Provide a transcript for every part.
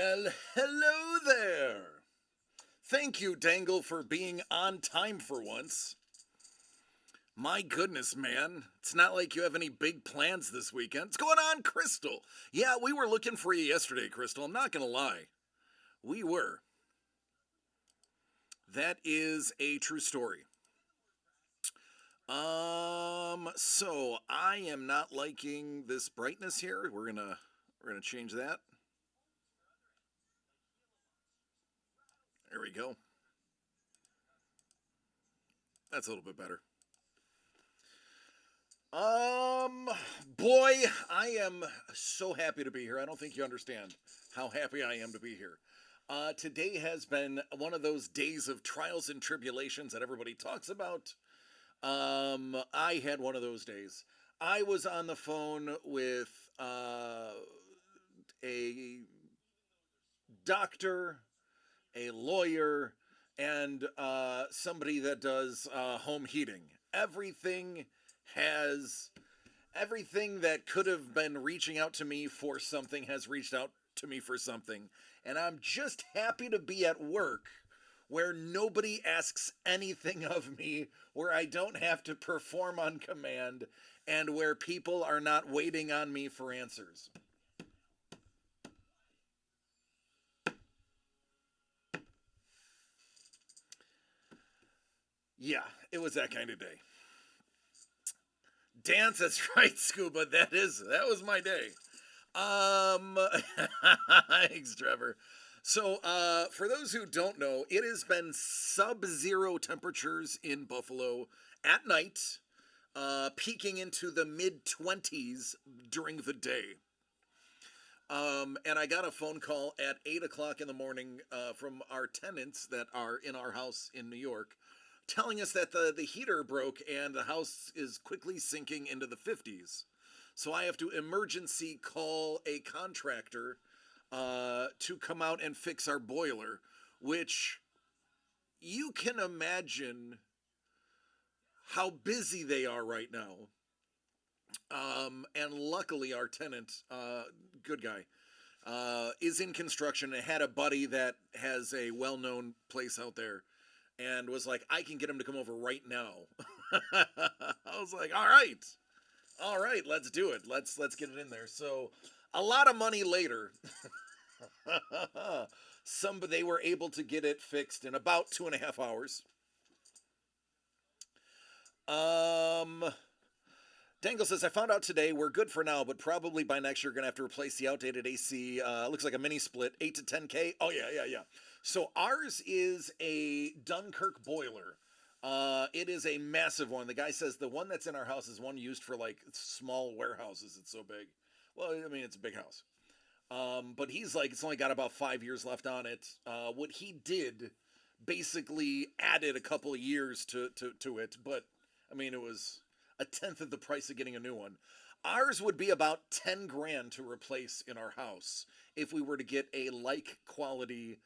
Well, hello there. Thank you, Dangle, for being on time for once. My goodness, man. It's not like you have any big plans this weekend. What's going on, Crystal? Yeah, we were looking for you yesterday, Crystal. I'm not going to lie. We were. That is a true story. So I am not liking this brightness here. We're gonna change that. There we go. That's a little bit better. Um, Boy, I am so happy to be here. I don't think you understand how happy I am to be here. Today has been one of those days of trials and tribulations that everybody talks about. I had one of those days. I was on the phone with a doctor, a lawyer, and somebody that does home heating. Everything has everything that could have been reaching out to me for something has reached out to me for something. And I'm just happy to be at work where nobody asks anything of me, where I don't have to perform on command, and where people are not waiting on me for answers. Yeah, it was that kind of day. Dance, that's right, Scuba. That was my day. Um, Thanks, Trevor. So, for those who don't know, it has been sub-zero temperatures in Buffalo at night, peaking into the mid 20s during the day. And I got a phone call at 8 o'clock in the morning from our tenants that are in our house in New York, telling us that the heater broke and the house is quickly sinking into the 50s. So I have to emergency call a contractor to come out and fix our boiler, which you can imagine how busy they are right now. And luckily, our tenant, good guy, is in construction and had a buddy that has a well known place out there and was like, I can get him to come over right now. I was like, all right, let's do it. Let's get it in there. So a lot of money later, they were able to get it fixed in about 2.5 hours. Um, Dangle says, I found out today we're good for now, but probably by next year, we're going to have to replace the outdated AC. Looks like a mini split, 8 to 10K. Oh, yeah, yeah, yeah. So ours is a Dunkirk boiler. It is a massive one. The guy says the one that's in our house is one used for like small warehouses. It's so big. Well, I mean, it's a big house. But he's like, it's only got about 5 years left on it. What he did basically added a couple of years to it, but I mean, it was a tenth of the price of getting a new one. Ours would be about 10 grand to replace in our house if we were to get a like quality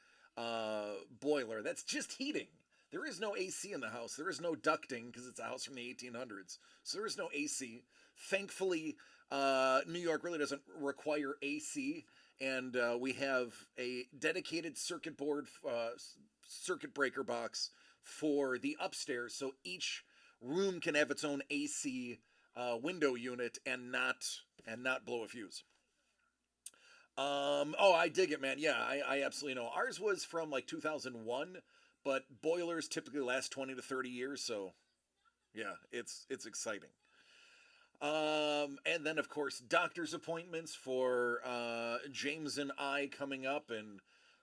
boiler. That's just heating. There is no AC in the house. There is no ducting because it's a house from the 1800s. So there is no AC. Thankfully, New York really doesn't require AC, and we have a dedicated circuit breaker box for the upstairs, so each room can have its own AC window unit and not blow a fuse. Oh, I dig it, man. Yeah, I absolutely know. Ours was from like 2001, but boilers typically last 20 to 30 years, so yeah, it's exciting. And then of course doctor's appointments for James and I coming up, and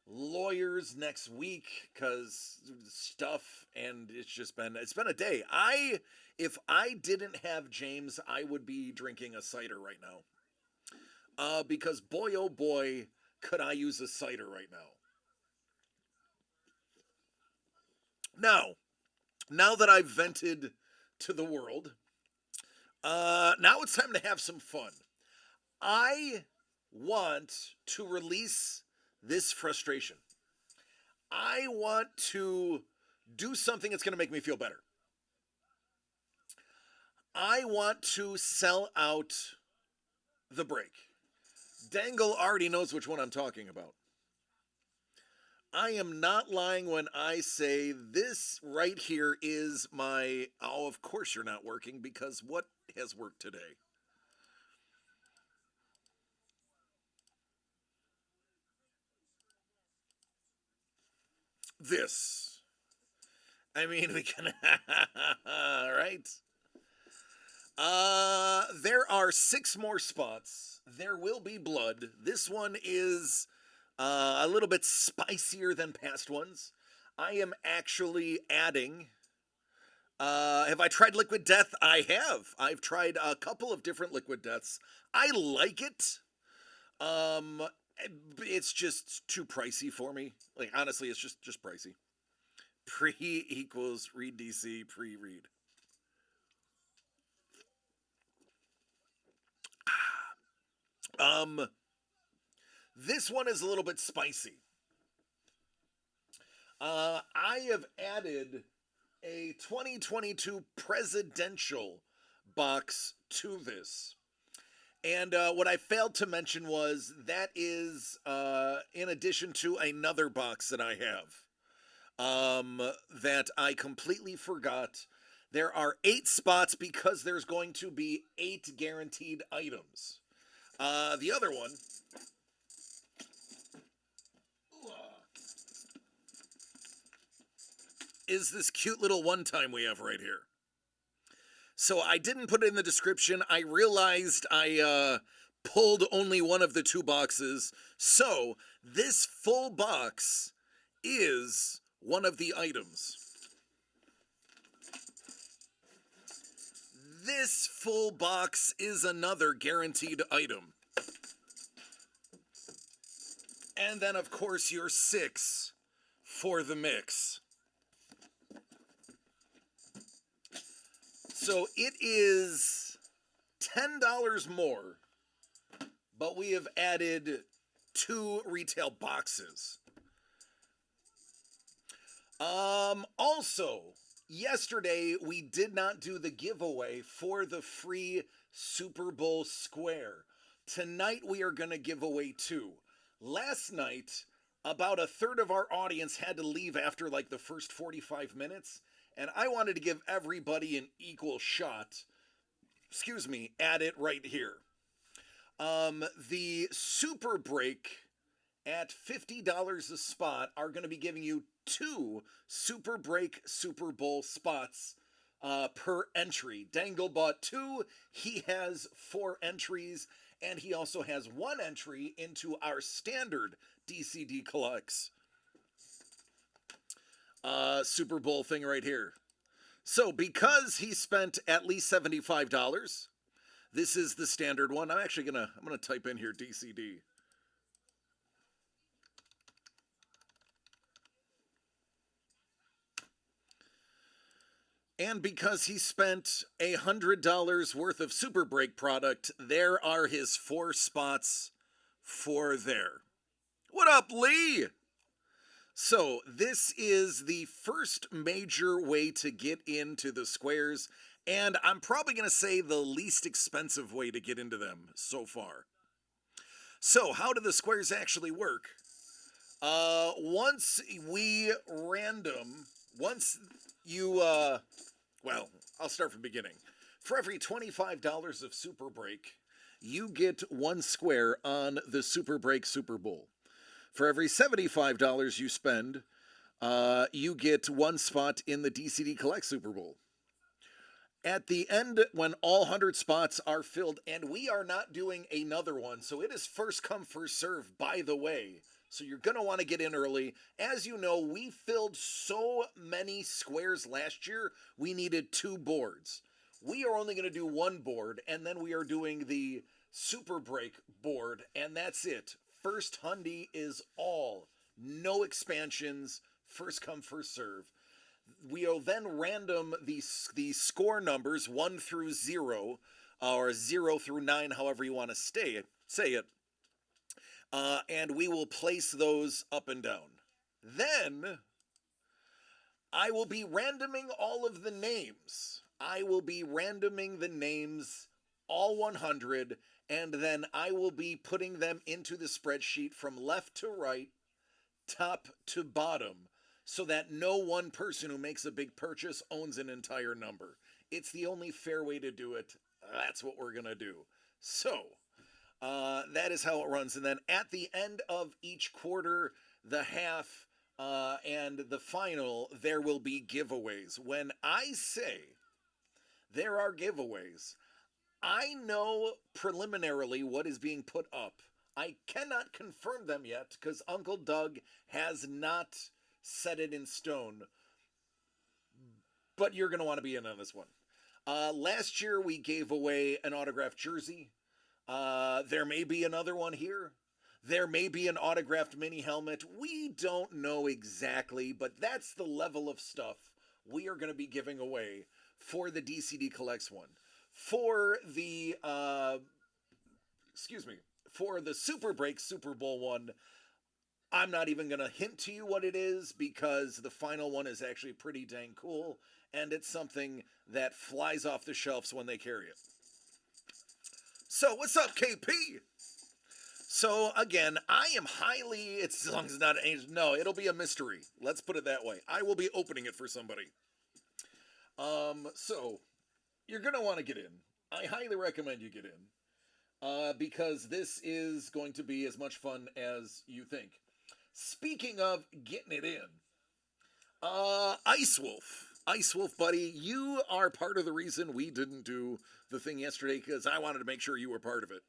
lawyers next week because stuff, and it's been a day. If I didn't have James, I would be drinking a cider right now. Because boy oh boy, could I use a cider right now. Now, now that I've vented to the world, now it's time to have some fun. I want to release this frustration. I want to do something that's going to make me feel better. I want to sell out the break. Dangle already knows which one I'm talking about. I am not lying when I say this right here is my. Oh, of course you're not working because what has worked today? This. I mean, we can. Right? There are six more spots. There will be blood. This one is a little bit spicier than past ones. I am actually adding. Have I tried Liquid Death? I have. I've tried a couple of different Liquid Deaths. I like it. Um, it's just too pricey for me. Like honestly, it's just pricey. Pre equals read DC pre read. Um, this one is a little bit spicy. I have added a 2022 presidential box to this. And what I failed to mention was that is in addition to another box that I have that I completely forgot. There are 8 spots because there's going to be 8 guaranteed items. The other one is this cute little one time we have right here. So I didn't put it in the description. I realized I pulled only one of the 2 boxes. So this full box is one of the items. This full box is another guaranteed item. And then, of course, your 6 for the mix. So it is $10 more, but we have added 2 retail boxes. Also, yesterday we did not do the giveaway for the free Super Bowl square. Tonight we are going to give away 2. Last night, about a third of our audience had to leave after like the first 45 minutes, and I wanted to give everybody an equal shot, at it right here. The Super Break at $50 a spot are going to be giving you 2 Super Break Super Bowl spots per entry. Dangle bought 2. He has 4 entries, and he also has 1 entry into our standard DCD Collects Super Bowl thing right here. So because he spent at least $75, this is the standard one. I'm gonna type in here DCD. And because he spent $100 worth of Super Break product, there are his 4 spots for there. What up, Lee? So, this is the first major way to get into the squares, and I'm probably going to say the least expensive way to get into them so far. So, how do the squares actually work? Once we random, once you, well, I'll start from the beginning. For every $25 of Super Break, you get 1 square on the Super Break Super Bowl. For every $75 you spend, you get 1 spot in the DCD Collect Super Bowl. At the end, when all 100 spots are filled, and we are not doing another one, so it is first come, first serve, by the way. So you're going to want to get in early. As you know, we filled so many squares last year, we needed 2 boards. We are only going to do 1 board, and then we are doing the Super Break board, and that's it. First Hundy is all. No expansions. First come, first serve. We'll then random the score numbers 1 through 0, or 0 through 9, however you want to say it. And we will place those up and down. Then I will be randoming all of the names. I will be randoming the names, all 100, and then I will be putting them into the spreadsheet from left to right, top to bottom, so that no one person who makes a big purchase owns an entire number. It's the only fair way to do it. That's what we're going to do. So, that is how it runs. And then at the end of each quarter, the half, and the final, there will be giveaways. When I say there are giveaways, I know preliminarily what is being put up. I cannot confirm them yet because Uncle Doug has not set it in stone. But you're going to want to be in on this one. Last year we gave away an autographed jersey. There may be another one here. There may be an autographed mini helmet. We don't know exactly, but that's the level of stuff we are going to be giving away for the DCD Collects one. For the for the Super Break Super Bowl one, I'm not even going to hint to you what it is because the final one is actually pretty dang cool, and it's something that flies off the shelves when they carry it. So, what's up, KP? So, again, I am highly, it's as long as it's not an, no, it'll be a mystery. Let's put it that way. I will be opening it for somebody. So, you're going to want to get in. I highly recommend you get in. Because this is going to be as much fun as you think. Speaking of getting it in, Ice Wolf, buddy, you are part of the reason we didn't do the thing yesterday because I wanted to make sure you were part of it.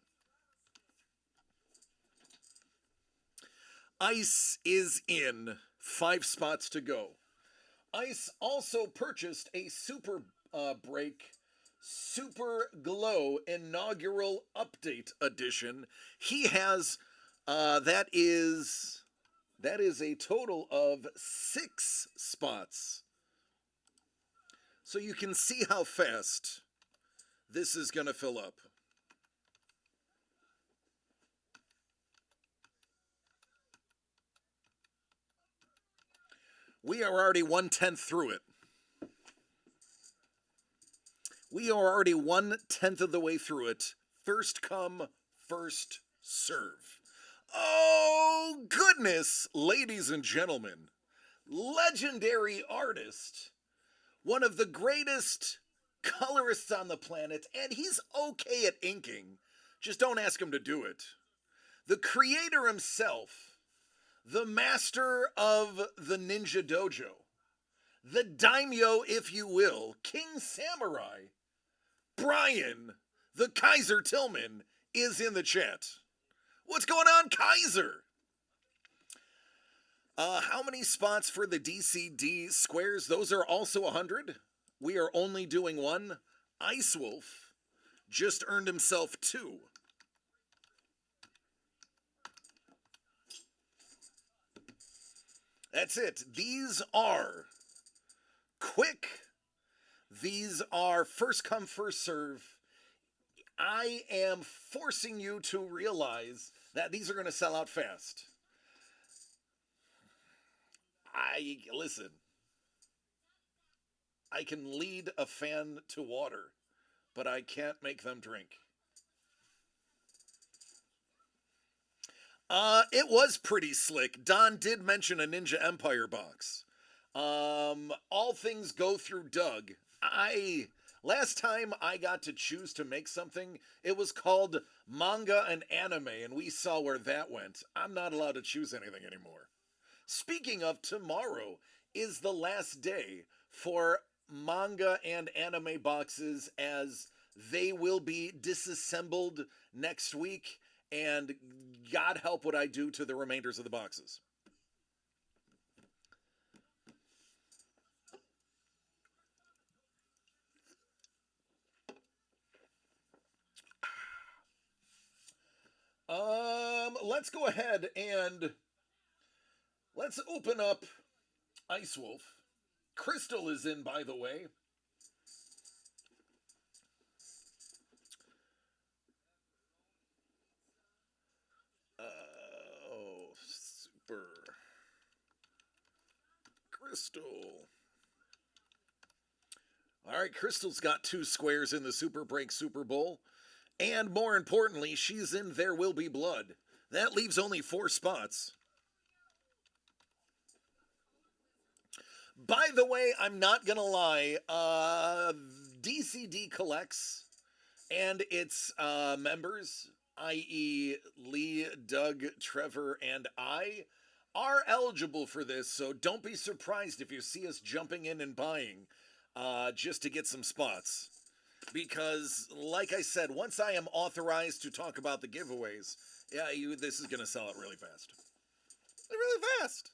Ice is in. 5 spots to go. Ice also purchased a Super Break Super Glow inaugural update edition. He has that is a total of 6 spots. So you can see how fast this is going to fill up. We are already 1/10 through it. We are already 1/10 of the way through it. First come, first serve. Oh, goodness, ladies and gentlemen. Legendary artist. One of the greatest colorists on the planet, and he's okay at inking. Just don't ask him to do it. The creator himself. The master of the Ninja Dojo. The daimyo, if you will. King Samurai. Brian, the Kaiser Tillman, is in the chat. What's going on, Kaiser? How many spots for the DCD squares? Those are also 100. We are only doing 1. Ice Wolf just earned himself 2. That's it. These are quick. These are first come, first serve. I am forcing you to realize that these are going to sell out fast. Listen. I can lead a fan to water, but I can't make them drink. It was pretty slick. Don did mention a Ninja Empire box. All things go through Doug. Last time I got to choose to make something, it was called manga and anime, and we saw where that went. I'm not allowed to choose anything anymore. Speaking of, tomorrow is the last day for manga and anime boxes, as they will be disassembled next week, and God help what I do to the remainders of the boxes. Let's go ahead and let's open up Ice Wolf. Crystal is in, by the way. Super Crystal. All right, Crystal's got 2 squares in the Super Break Super Bowl. And more importantly, she's in There Will Be Blood. That leaves only 4 spots. By the way, I'm not gonna lie. DCD collects and its members, i.e., Lee, Doug, Trevor, and I, are eligible for this. So don't be surprised if you see us jumping in and buying just to get some spots. Because, like I said, once I am authorized to talk about the giveaways, yeah, this is gonna sell it really fast. Really fast.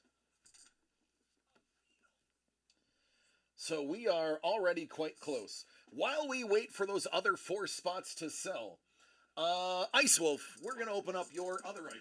So we are already quite close. While we wait for those other 4 spots to sell, Ice Wolf, we're going to open up your other item.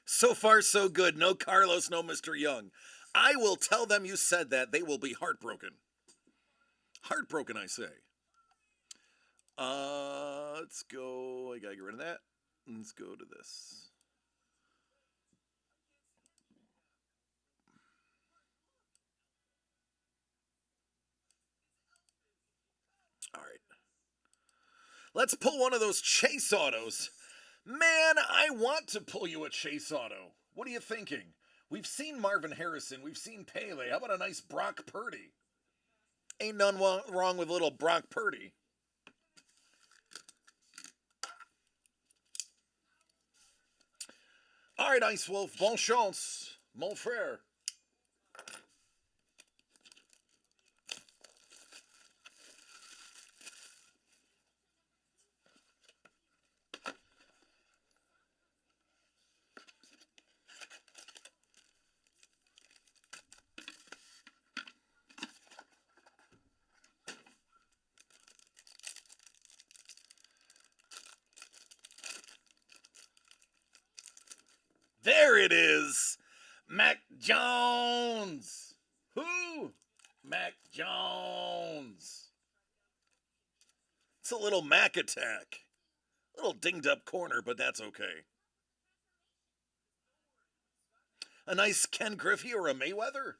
So far, so good. No Carlos, no Mr. Young. I will tell them you said that. They will be heartbroken. Heartbroken, I say. Let's go. I gotta get rid of that. Let's go to this. All right. Let's pull one of those chase autos. Man, I want to pull you a chase auto. What are you thinking? We've seen Marvin Harrison. We've seen Pele. How about a nice Brock Purdy? Ain't none wrong with little Brock Purdy. All right, Ice Wolf. Bon chance, mon frère. There it is. Mac Jones. Who? Mac Jones. It's a little Mac attack. A little dinged up corner, but that's okay. A nice Ken Griffey or a Mayweather?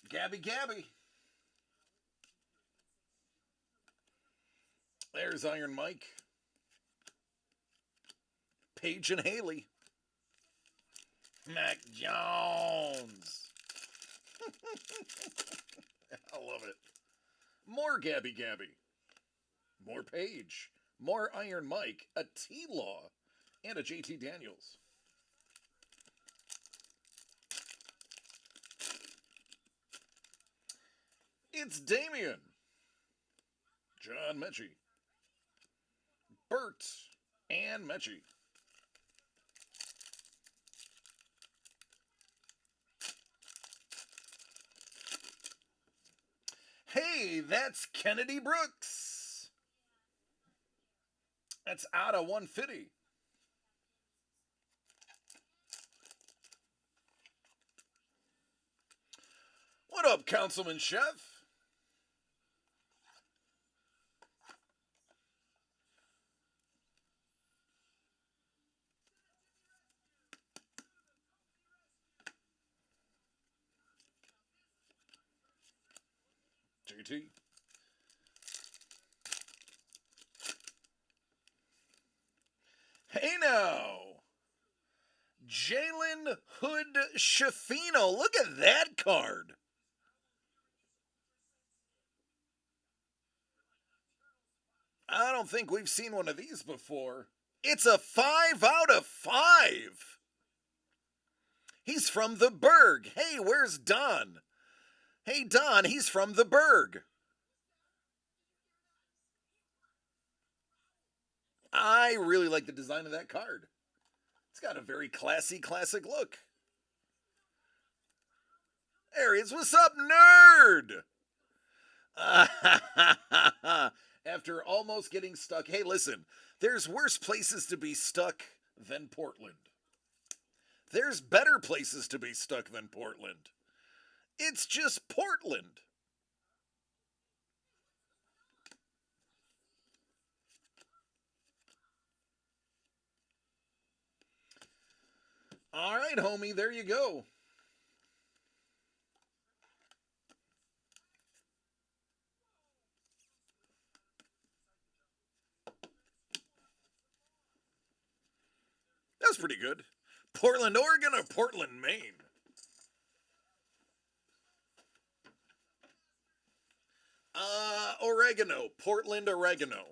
Gabby Gabby. There's Iron Mike. Paige and Haley. Mac Jones. I love it. More Gabby Gabby. More Paige. More Iron Mike. A T-Law. And a JT Daniels. It's Damien. John Mechie. Bert and Mechie. Hey, that's Kennedy Brooks. That's out of 150. What up, Councilman Chef? JT. Hey now. Jalen Hood Shafino. Look at that card. I don't think we've seen one of these before. It's a 5 out of 5. He's from the Berg. Hey, where's Don? Hey, Don, he's from the Berg. I really like the design of that card. It's got a very classy, classic look. There he is. What's up, nerd? After almost getting stuck. Hey, listen, there's worse places to be stuck than Portland. There's better places to be stuck than Portland. It's just Portland. All right, homie, there you go. That's pretty good. Portland, Oregon or Portland, Maine? Oregano. Portland, oregano.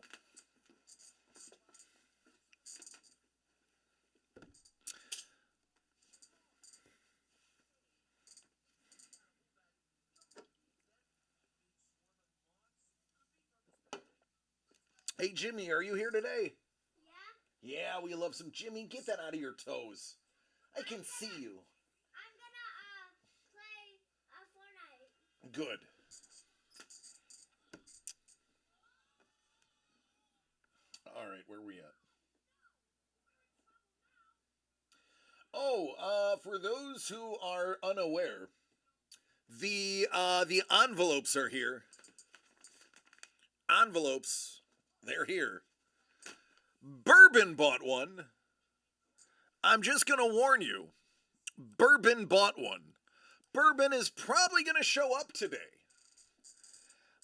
Hey, Jimmy, are you here today? Yeah, we love some Jimmy. Get that out of your toes. I can see you. Good. All right, where are we at? Oh, for those who are unaware, the envelopes are here. Envelopes, they're here. Bourbon bought one. I'm just gonna warn you. Bourbon bought one. Bourbon is probably gonna show up today.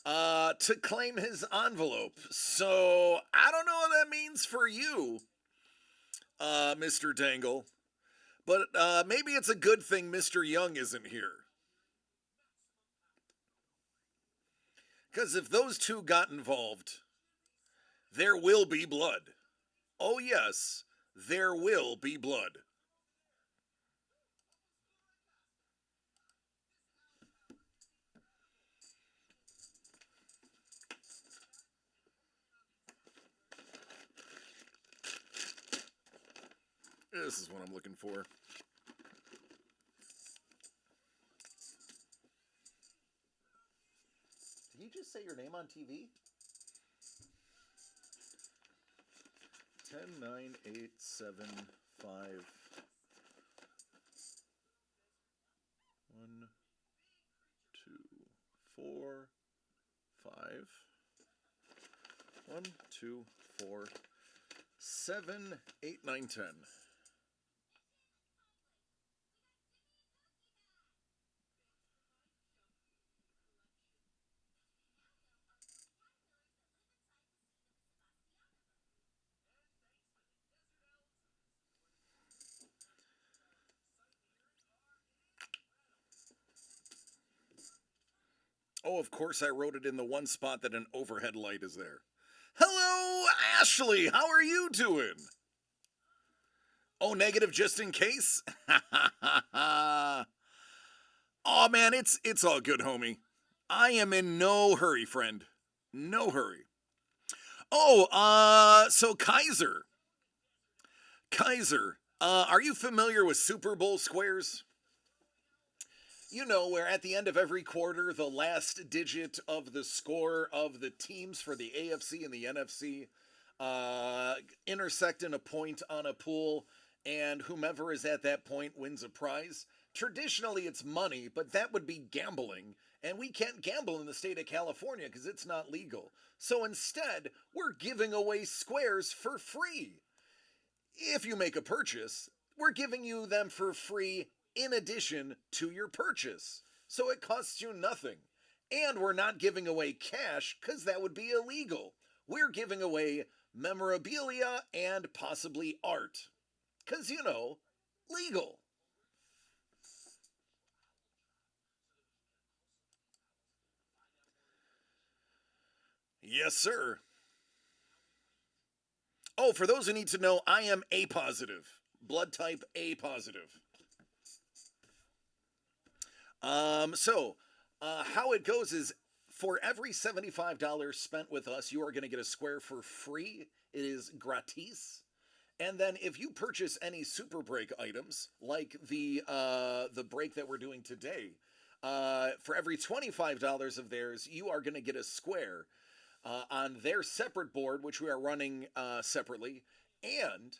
To claim his envelope. So I don't know what that means for you, Mr. Dangle. But maybe it's a good thing Mr. Young isn't here. Because if those two got involved, there will be blood. Oh, yes, there will be blood. This is what I'm looking for. Did you just say your name on TV? 10, 9, 8, 7, 5. 1, 2, 4, 5. 1, 2, 4, 7, 8, 9, 10. Oh, of course, I wrote it in the one spot that an overhead light is there. Hello, Ashley. How are you doing? Oh, negative just in case? Oh man, it's all good, homie. I am in no hurry, friend. No hurry. Oh, so Kaiser. Kaiser, are you familiar with Super Bowl squares? You know, where at the end of every quarter, the last digit of the score of the teams for the AFC and the NFC intersect in a point on a pool, and whomever is at that point wins a prize. Traditionally, it's money, but that would be gambling, and we can't gamble in the state of California because it's not legal. So instead, we're giving away squares for free. If you make a purchase, we're giving you them for free in addition to your purchase. So it costs you nothing. And we're not giving away cash because that would be illegal. We're giving away memorabilia and possibly art. Because, you know, legal. Yes, sir. Oh, for those who need to know, I am A positive. Blood type A positive. How it goes is for every $75 spent with us, you are going to get a square for free. It is gratis. And then if you purchase any super break items, like the break that we're doing today, for every $25 of theirs, you are going to get a square on their separate board, which we are running separately. And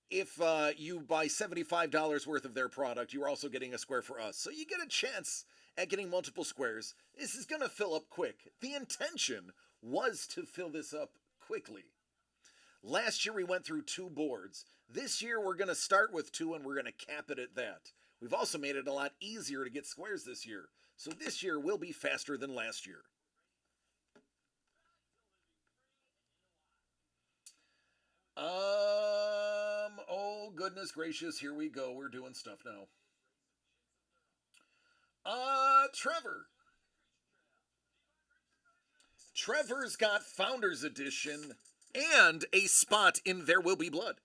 if you buy $75 worth of their product, you're also getting a square for us. So you get a chance at getting multiple squares. This is going to fill up quick. The intention was to fill this up quickly. Last year we went through 2 boards. This year we're going to start with 2 and we're going to cap it at that. We've also made it a lot easier to get squares this year. So this year will be faster than last year. Oh goodness gracious, here we go. We're doing stuff now. Trevor. Trevor's got Founders Edition and a spot in There Will Be Blood.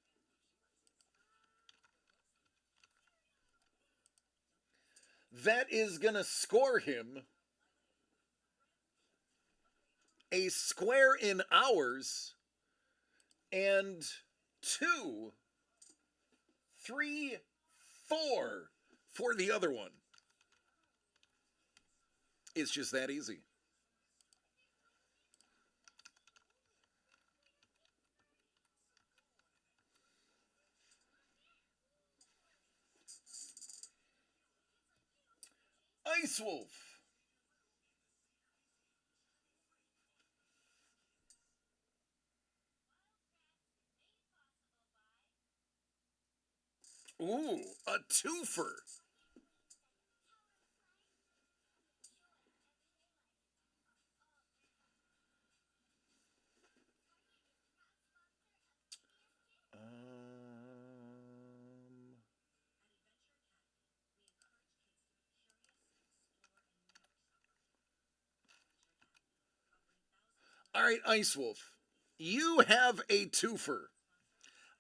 That is going to score him a square in ours and 2, 3, 4 for the other one. It's just that easy. Ice Wolf. Ooh, a twofer. Um, all right, Ice Wolf. You have a twofer.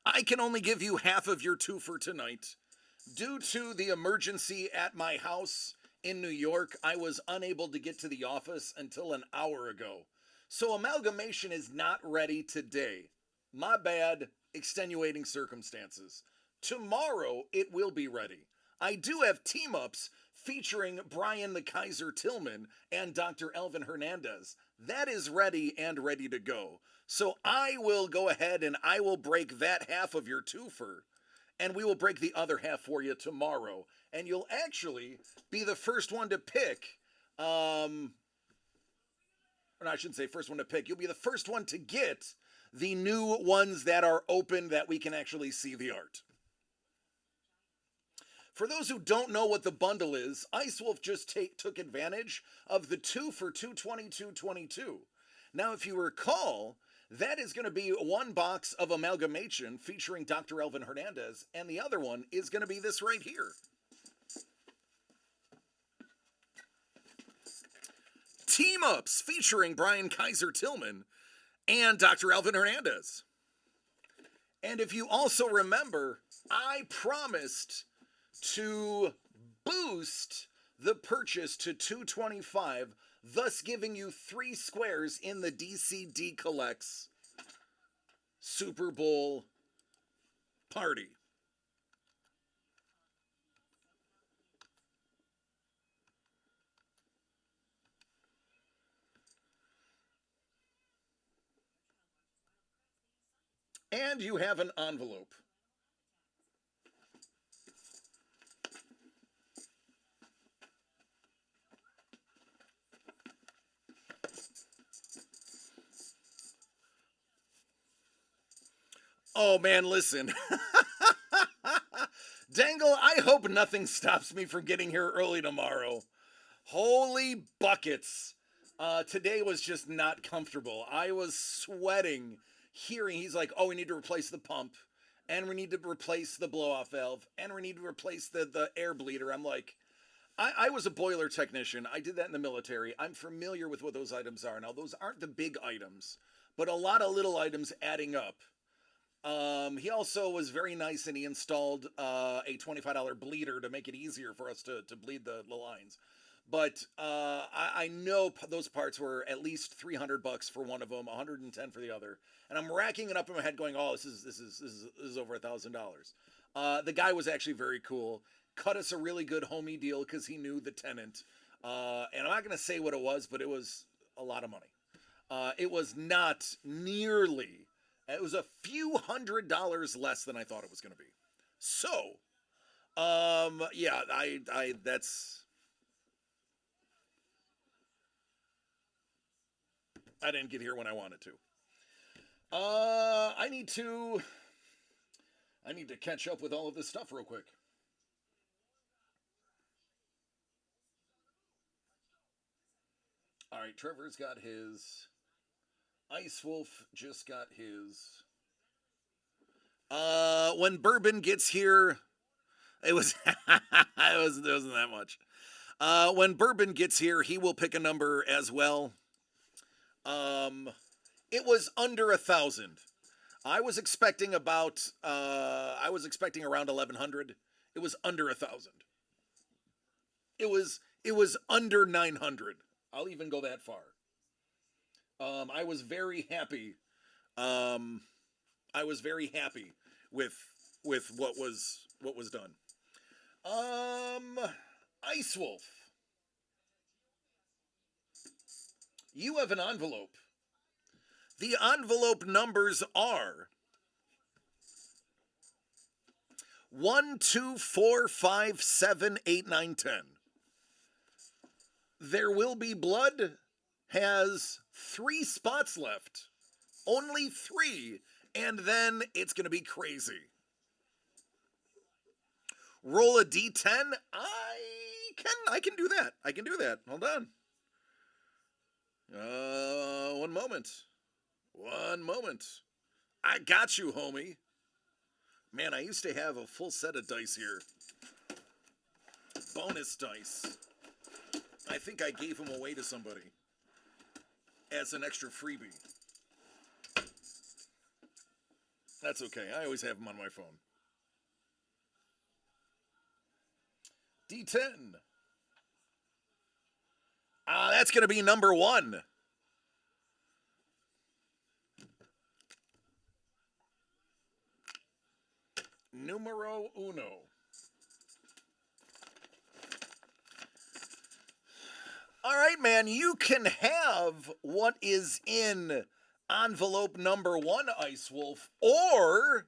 I can only give you half of your twofer tonight. Due to the emergency at my house in New York, I was unable to get to the office until an hour ago. So amalgamation is not ready today. My bad, extenuating circumstances. Tomorrow it will be ready. I do have team ups featuring Brian the Kaiser Tillman and Dr. Elvin Hernandez. That is ready and ready to go. So I will go ahead and I will break that half of your twofer and we will break the other half for you tomorrow. And you'll actually be the first one to pick. Or I shouldn't say first one to pick. You'll be the first one to get the new ones that are open that we can actually see the art. For those who don't know what the bundle is, Ice Wolf just took advantage of the 2 for 222.22. Now, if you recall, that is going to be one box of amalgamation featuring Dr. Elvin Hernandez, and the other one is going to be this right here. Team ups featuring Brian Kaiser Tillman and Dr. Elvin Hernandez. And if you also remember, I promised to boost the purchase to 225, thus giving you 3 squares in the DCD Collects Super Bowl party. And you have an envelope. Oh man, listen. Dangle, I hope nothing stops me from getting here early tomorrow. Holy buckets. Today was just not comfortable. I was sweating hearing he's like, oh, we need to replace the pump, and we need to replace the blow off valve, and we need to replace the air bleeder. I'm like, I was a boiler technician. I did that in the military. I'm familiar with what those items are. Now, those aren't the big items, but a lot of little items adding up. He also was very nice and he installed a $25 bleeder to make it easier for us to bleed the lines. But I know those parts were at least $300 for one of them, 110 for the other, and I'm racking it up in my head, going, "Oh, this is over $1,000." The guy was actually very cool. Cut us a really good homie deal because he knew the tenant, and I'm not gonna say what it was, but it was a lot of money. It was not nearly. It was a few $100s less than I thought it was gonna be. So, yeah, I that's. I didn't get here when I wanted to. I need to. I need to catch up with all of this stuff real quick. All right, Trevor's got his. Ice Wolf just got his. When Bourbon gets here, it was it wasn't that much. When Bourbon gets here, he will pick a number as well. Um, it was under 1,000. I was expecting about. I was expecting around 1,100. It was under 1,000. It was under 900. I'll even go that far. I was very happy. Um, I was very happy with what was done. Um, Ice Wolf, you have an envelope. The envelope numbers are 1, 2, 4, 5, 7, 8, 9, 10. There Will Be Blood has 3 spots left. Only 3. And then it's going to be crazy. Roll a d10. I can do that. I can do that. Hold on. One moment. One moment. I got you, homie. Man, I used to have a full set of dice here. Bonus dice. I think I gave them away to somebody as an extra freebie. That's okay. I always have them on my phone. D10. That's going to be number 1. Numero uno. All right, man, you can have what is in envelope number 1, Ice Wolf, or